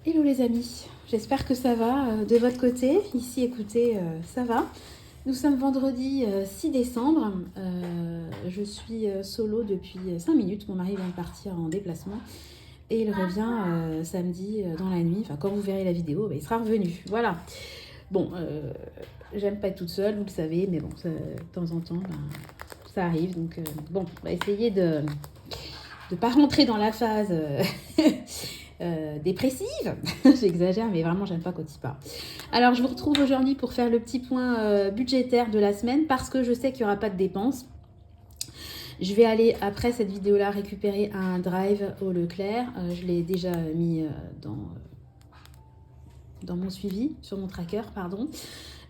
Hello les amis, j'espère que ça va de votre côté. Ici, écoutez, ça va. Nous sommes vendredi 6 décembre. Je suis solo depuis 5 minutes. Mon mari vient de partir en déplacement et il revient samedi dans la nuit. Enfin, quand vous verrez la vidéo, il sera revenu. Voilà. Bon, j'aime pas être toute seule, vous le savez, mais bon, ça, de temps en temps, ça arrive. Donc, bon, on va essayer de ne pas rentrer dans la phase dépressive. J'exagère, mais vraiment, j'aime pas quand il parle. Alors, je vous retrouve aujourd'hui pour faire le petit point budgétaire de la semaine parce que je sais qu'il n'y aura pas de dépenses. Je vais aller, après cette vidéo-là, récupérer un drive au Leclerc. Je l'ai déjà mis dans mon suivi, sur mon tracker, pardon.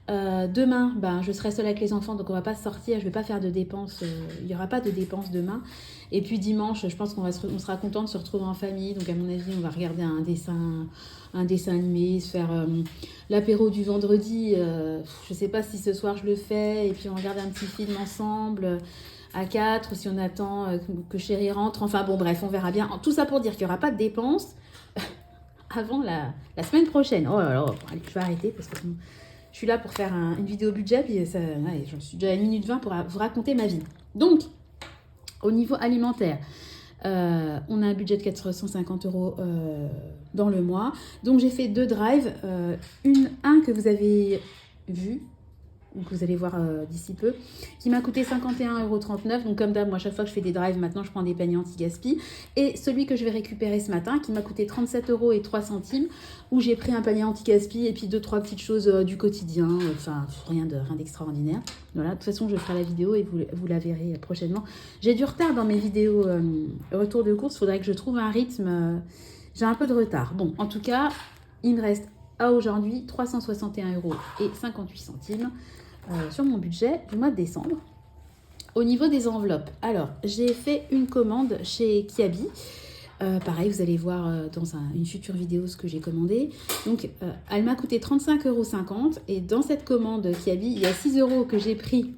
Demain, je serai seule avec les enfants, donc on va pas sortir, je vais pas faire de dépenses, il n'y aura pas de dépenses demain. Et puis dimanche, je pense qu'on sera content de se retrouver en famille, donc à mon avis, on va regarder un dessin animé, se faire l'apéro du vendredi. Je sais pas si ce soir je le fais, et puis on regarde un petit film ensemble à 4, ou si on attend que chérie rentre. Enfin bon, bref, on verra bien. Tout ça pour dire qu'il n'y aura pas de dépenses avant la semaine prochaine. Oh là là, allez, je vais arrêter parce que je suis là pour faire une vidéo budget, puis j'en suis déjà à 1 minute 20 pour vous raconter ma vie. Donc, au niveau alimentaire, on a un budget de 450 € dans le mois. Donc, j'ai fait 2 drives. Un que vous avez vu, ou que vous allez voir d'ici peu, qui m'a coûté 51,39 €. Donc comme d'hab, moi, à chaque fois que je fais des drives, maintenant, je prends des paniers anti-gaspi. Et celui que je vais récupérer ce matin, qui m'a coûté 37,03 €, où j'ai pris un panier anti-gaspi et puis 2-3 petites choses du quotidien. Enfin, rien d'extraordinaire. Voilà, de toute façon, je ferai la vidéo et vous la verrez prochainement. J'ai du retard dans mes vidéos retour de course. Il faudrait que je trouve un rythme. J'ai un peu de retard. Bon, en tout cas, il me reste à aujourd'hui 361,58 € sur mon budget du mois de décembre. Au niveau des enveloppes, alors j'ai fait une commande chez Kiabi. Pareil, vous allez voir dans une future vidéo ce que j'ai commandé. Donc, elle m'a coûté 35,50 € et dans cette commande Kiabi, il y a 6 € que j'ai pris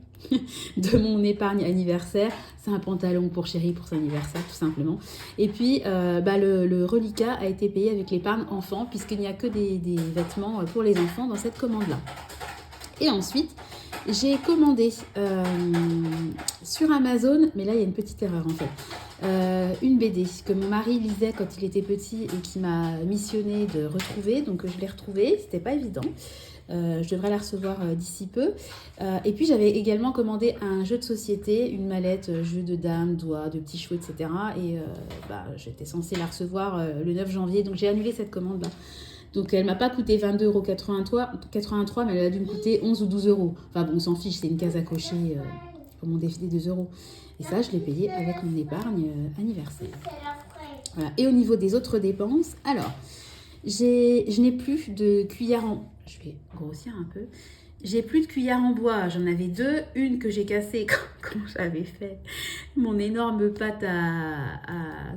de mon épargne anniversaire. C'est un pantalon pour chérie pour son anniversaire, tout simplement. Et puis, le reliquat a été payé avec l'épargne enfant, puisqu'il n'y a que des vêtements pour les enfants dans cette commande-là. Et ensuite, j'ai commandé sur Amazon, mais là, il y a une petite erreur en fait. Une BD que mon mari lisait quand il était petit et qui m'a missionné de retrouver. Donc, je l'ai retrouvée. C'était pas évident. Je devrais la recevoir d'ici peu. Et puis, j'avais également commandé un jeu de société, une mallette, jeu de dames, doigts, de petits chevaux, etc. Et j'étais censée la recevoir le 9 janvier. Donc, j'ai annulé cette commande-là. Donc, elle ne m'a pas coûté 22,83 €, mais elle a dû me coûter 11 ou 12 €. Enfin bon, on s'en fiche, c'est une case à cocher pour mon défi des 2 €. Et ça, je l'ai payé avec mon épargne anniversaire. Voilà. Et au niveau des autres dépenses, alors, je n'ai plus de cuillère en... Je vais grossir un peu. J'ai plus de cuillère en bois, j'en avais 2. Une que j'ai cassée quand j'avais fait mon énorme pâte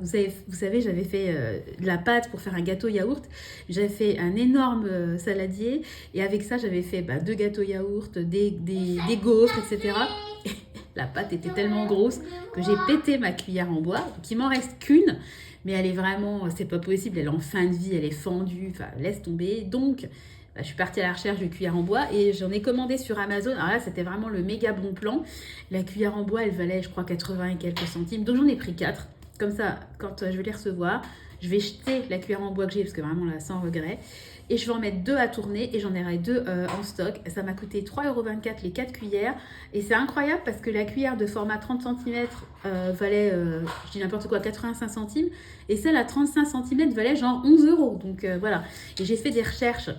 Vous savez, j'avais fait de la pâte pour faire un gâteau yaourt. J'avais fait un énorme saladier et avec ça, j'avais fait 2 gâteaux yaourt, des gaufres, etc. Et la pâte était tellement grosse que j'ai pété ma cuillère en bois. Donc, il m'en reste qu'une, mais elle est vraiment, c'est pas possible, elle est en fin de vie, elle est fendue, enfin, laisse tomber. Donc, je suis partie à la recherche de cuillère en bois et j'en ai commandé sur Amazon. Alors là, c'était vraiment le méga bon plan. La cuillère en bois, elle valait, je crois, 80 et quelques centimes. Donc j'en ai pris 4. Comme ça, quand je vais les recevoir, je vais jeter la cuillère en bois que j'ai, parce que vraiment là, sans regret. Et je vais en mettre 2 à tourner et j'en aurai 2 en stock. Ça m'a coûté 3,24 € les 4 cuillères. Et c'est incroyable parce que la cuillère de format 30 cm valait, je dis n'importe quoi, 85 centimes. Et celle à 35 cm valait genre 11 €. Donc voilà. Et j'ai fait des recherches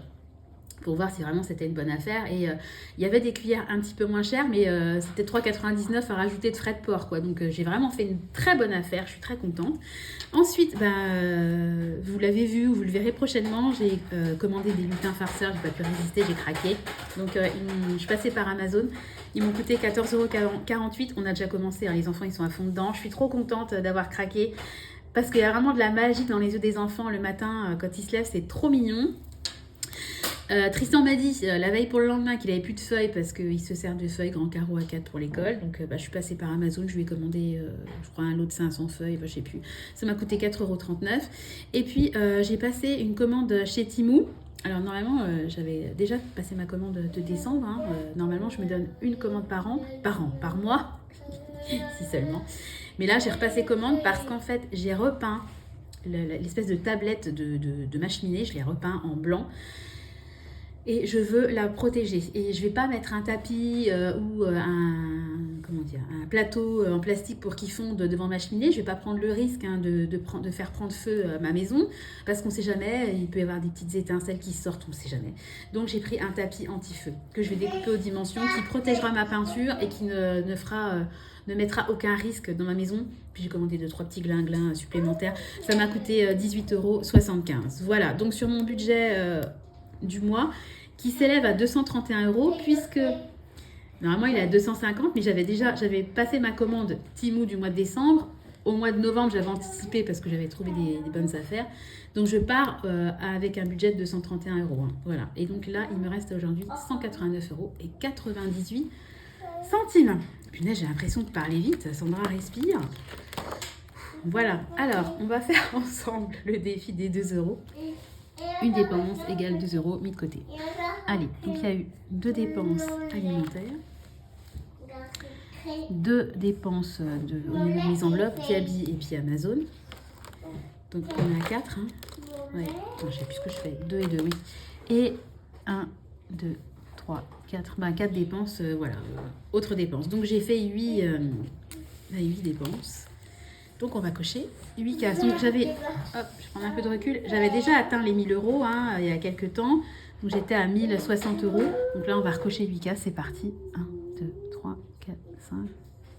pour voir si vraiment c'était une bonne affaire. Et il y avait des cuillères un petit peu moins chères, mais c'était 3,99 € à rajouter de frais de port, quoi. Donc j'ai vraiment fait une très bonne affaire, je suis très contente. Ensuite, vous l'avez vu, ou vous le verrez prochainement, j'ai commandé des lutins farceurs, j'ai pas pu résister, j'ai craqué. Donc je suis passée par Amazon, ils m'ont coûté 14,48 €. On a déjà commencé, hein, les enfants ils sont à fond dedans. Je suis trop contente d'avoir craqué, parce qu'il y a vraiment de la magie dans les yeux des enfants le matin, quand ils se lèvent, c'est trop mignon. Tristan m'a dit la veille pour le lendemain qu'il avait plus de feuilles parce qu'il se sert de feuilles grand carreau A4 pour l'école. Donc je suis passée par Amazon, je lui ai commandé je crois un lot de 500 feuilles, je sais plus. Ça m'a coûté 4,39 €. Et puis j'ai passé une commande chez Temu. Alors normalement j'avais déjà passé ma commande de décembre. Hein. Normalement je me donne une commande par mois, si seulement. Mais là j'ai repassé commande parce qu'en fait j'ai repeint l'espèce de tablette de ma cheminée, je l'ai repeint en blanc. Et je veux la protéger. Et je ne vais pas mettre un tapis ou un plateau en plastique pour qu'il fonde devant ma cheminée. Je ne vais pas prendre le risque de faire prendre feu à ma maison parce qu'on ne sait jamais, il peut y avoir des petites étincelles qui sortent, on ne sait jamais. Donc j'ai pris un tapis anti-feu que je vais découper aux dimensions, qui protégera ma peinture et qui ne mettra aucun risque dans ma maison. Puis j'ai commandé 2-3 petits glinglins supplémentaires. Ça m'a coûté 18,75 €. Voilà, donc sur mon budget du mois qui s'élève à 231 € puisque normalement il est à 250, mais j'avais passé ma commande Temu du mois de décembre. Au mois de novembre j'avais anticipé parce que j'avais trouvé des bonnes affaires, donc je pars avec un budget de 231 €, hein. Voilà, et donc là il me reste aujourd'hui 189,98 €. Punaise, j'ai l'impression de parler vite. Sandra respire. Voilà, alors on va faire ensemble le défi des 2 €. Une dépense égale 2 € mis de côté. Allez, donc il y a eu 2 dépenses alimentaires, 2 dépenses au niveau de mes enveloppes, Kiabi et puis Amazon. Donc on est à 4. Hein. Ouais, attends, je sais plus ce que je fais. 2 et 2, oui. Et 1, 2, 3, 4. 4 dépenses, voilà. Autres dépenses. Donc j'ai fait 8 dépenses. Donc on va cocher 8 cases. Donc j'avais, hop, je prends un peu de recul, j'avais déjà atteint les 1 000 € hein, il y a quelques temps. Donc j'étais à 1060 €. Donc là on va recocher 8 cases, c'est parti. 1, 2, 3, 4, 5,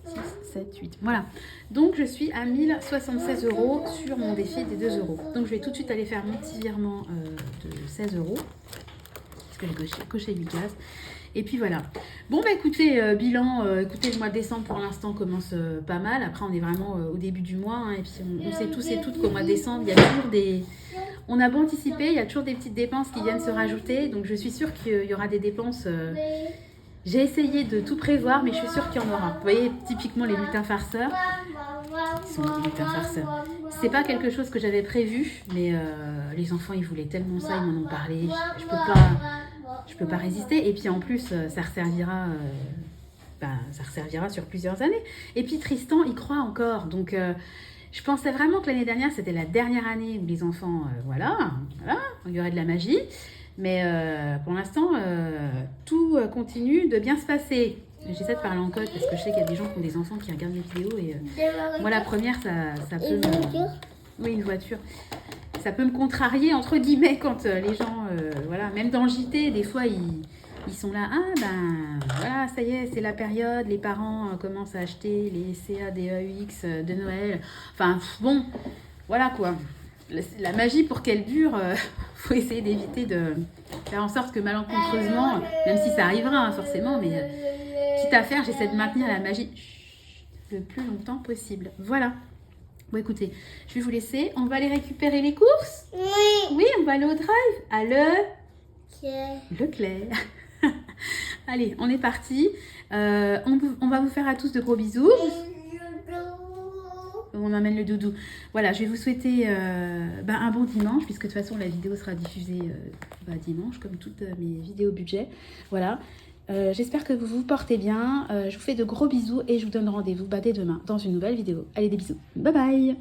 6, 7, 8. Voilà. Donc je suis à 1076 € sur mon défi des 2 €. Donc je vais tout de suite aller faire mon petit virement de 16 €. Parce que j'ai coché 8 cases. Et puis voilà. Bon écoutez, bilan, écoutez, le mois de décembre pour l'instant commence pas mal. Après on est vraiment au début du mois. Hein, et puis on sait tous et toutes qu'au mois de décembre, il y a toujours on a beau anticiper, il y a toujours des petites dépenses qui viennent se rajouter. Donc je suis sûre qu'il y aura des dépenses. J'ai essayé de tout prévoir, mais je suis sûre qu'il y en aura. Vous voyez, typiquement les lutins farceurs. Ils sont des lutins farceurs. C'est pas quelque chose que j'avais prévu, mais les enfants ils voulaient tellement ça, ils m'en ont parlé. Je peux pas résister. Et puis en plus, ça resservira sur plusieurs années. Et puis Tristan, il croit encore. Donc je pensais vraiment que l'année dernière, c'était la dernière année où les enfants, voilà, il y aurait de la magie. Mais pour l'instant, tout continue de bien se passer. J'essaie de parler en code parce que je sais qu'il y a des gens qui ont des enfants qui regardent mes vidéos. Et moi, la première, ça peut me... Oui, une voiture. Ça peut me contrarier, entre guillemets, quand les gens, voilà, même dans le JT, des fois, ils sont là, voilà, ça y est, c'est la période, les parents commencent à acheter les CADEX de Noël. Enfin, bon, voilà quoi. La magie, pour qu'elle dure, faut essayer d'éviter de faire en sorte que malencontreusement, même si ça arrivera hein, forcément, mais quitte à faire, j'essaie de maintenir la magie le plus longtemps possible. Voilà. Bon écoutez, je vais vous laisser. On va aller récupérer les courses. Oui, on va aller au drive. À Leclerc. Allez, on est parti. On va vous faire à tous de gros bisous. On emmène le doudou. Voilà, je vais vous souhaiter un bon dimanche, puisque de toute façon la vidéo sera diffusée dimanche, comme toutes mes vidéos budget. Voilà. J'espère que vous vous portez bien. Je vous fais de gros bisous et je vous donne rendez-vous dès demain dans une nouvelle vidéo. Allez, des bisous. Bye bye.